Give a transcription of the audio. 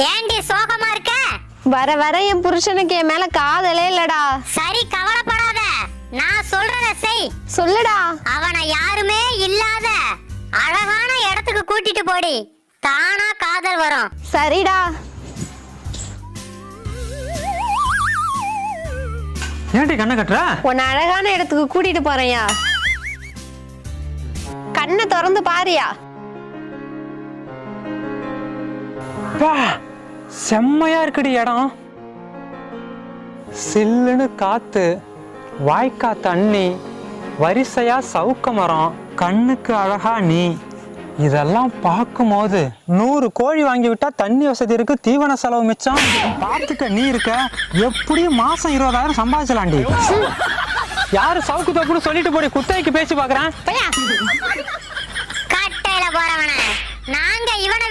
ஏண்டி சோகமா இருக்க? வர வர என் புருஷனுக்கு என் மேல காதலே இல்லடா. சரி கவலைப்படாத, நான் சொல்றத செய். சொல்லுடா. அவனை யாருமே இல்லாத அழகான இடத்துக்கு கூட்டிட்டு போடி, தானா காதல் வரும். சரிடா. ஏன்டி கண்ணை கட்டுற? உன்னை அழகான இடத்துக்கு கூட்டிட்டு போறேன்யா. கண்ணை திறந்து பாரியா. பா, செம்மையா இருக்குடி இடம். சில்லுன்னு காத்து, வாய்க்கா தண்ணி, வரிசையா சவுக்க மரம், கண்ணுக்கு அழகா நீ. இதெல்லாம் பார்க்கும்போது 100 கோழி வாங்கி விட்டா தண்ணி வசதி இருக்கு, தீவன செலவு மிச்சம். பார்த்துக்க நீ இருக்க, எப்படியும் மாசம் 20,000 சம்பாதிச்சலாண்டி. யாரு சவுக்கு தப்புன்னு சொல்லிட்டு போடி, குத்தைக்கு பேசி பாக்குறேன். கட்டையில போறவன நாங்க இவனை